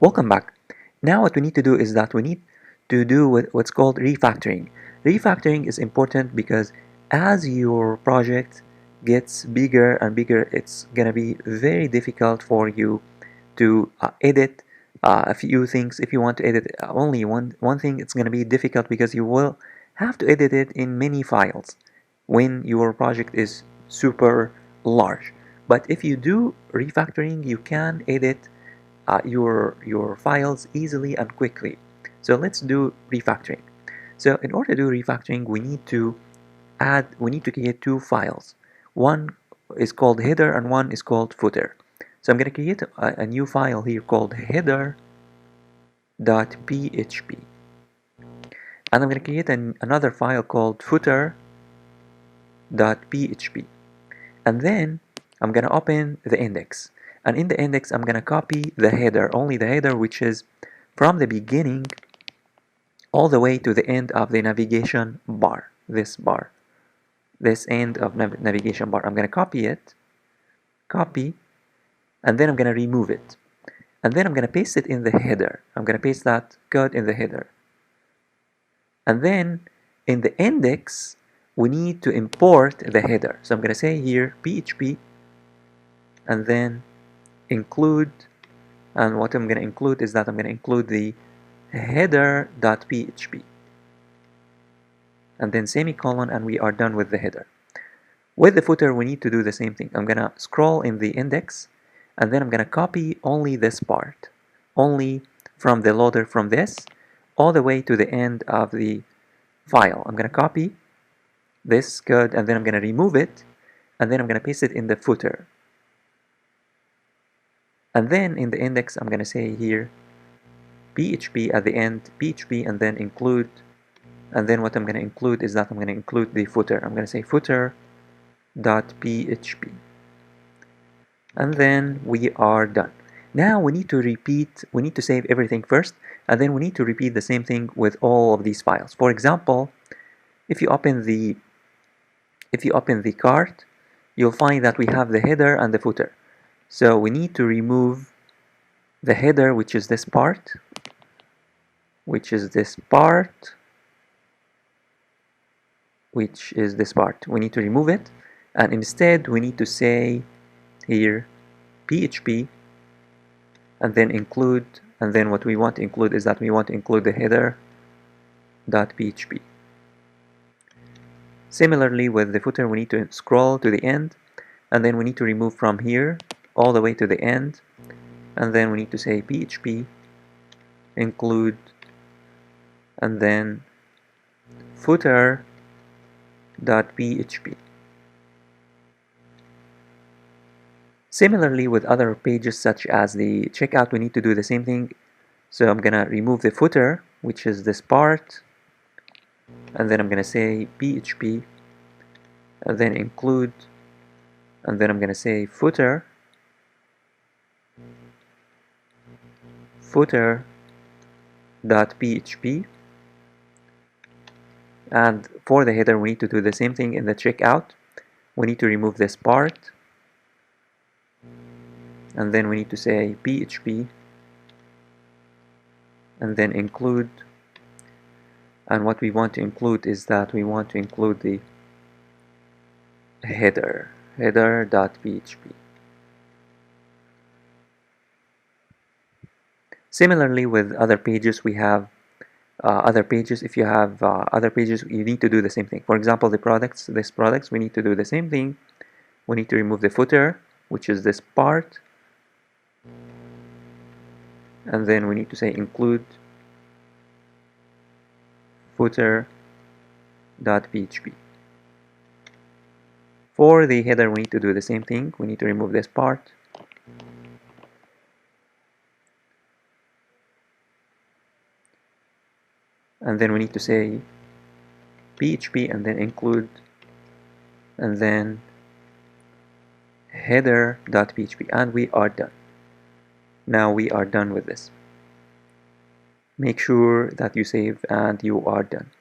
Welcome back. Now what we need to do is that we need to do what's called refactoring. Refactoring is important because as your project gets bigger and bigger, it's gonna be very difficult for you to edit a few things. If you want to edit only one thing, it's gonna be difficult because you will have to edit it in many files when your project is super large. But if you do refactoring, you can edit your files easily and quickly. So let's do refactoring. So in order to do refactoring, we need to create two files. One is called header and one is called footer. So I'm going to create a new file here called header.php, and I'm going to create another file called footer.php, and then I'm going to open the index. And in the index, I'm going to copy the header, only the header, which is from the beginning all the way to the end of the navigation bar, this end of navigation bar. I'm going to copy it, and then I'm going to remove it. And then I'm going to paste it in the header. I'm going to paste that code in the header. And then in the index, we need to import the header. So I'm going to say here PHP, and then include, and what I'm going to include is that I'm going to include the header.php, and then semicolon, and we are done with the header. With the footer, we need to do the same thing. I'm going to scroll in the index, and then I'm going to copy only this part, only from the loader, from this all the way to the end of the file. I'm going to copy this code, and then I'm going to remove it, and then I'm going to paste it in the footer. And then in the index, I'm going to say here PHP at the end, PHP, and then include. And then what I'm going to include is that I'm going to include the footer. I'm going to say footer.php. And then we are done. Now we need to save everything first, and then we need to repeat the same thing with all of these files. For example, if you open the cart, you'll find that we have the header and the footer. So we need to remove the header, which is this part, We need to remove it, and instead we need to say here PHP, and then include, and then what we want to include is that we want to include the header.php. Similarly with the footer, we need to scroll to the end, and then we need to remove from here all the way to the end, and then we need to say PHP, include, and then footer.php. Similarly with other pages such as the checkout, we need to do the same thing. So I'm gonna remove the footer, which is this part, and then I'm gonna say PHP, and then include, and then I'm gonna say footer.php. And for the header, we need to do the same thing in the checkout. We need to remove this part, and then we need to say PHP, and then include, and what we want to include is that we want to include the header.php. Similarly with other pages, we have other pages. If you have other pages, you need to do the same thing. For example, this products, we need to do the same thing. We need to remove the footer, which is this part, and then we need to say include footer.php. For the header, we need to do the same thing. We need to remove this part, and then we need to say PHP, and then include, and then header.php, and we are done. Now we are done with this. Make sure that you save and you are done.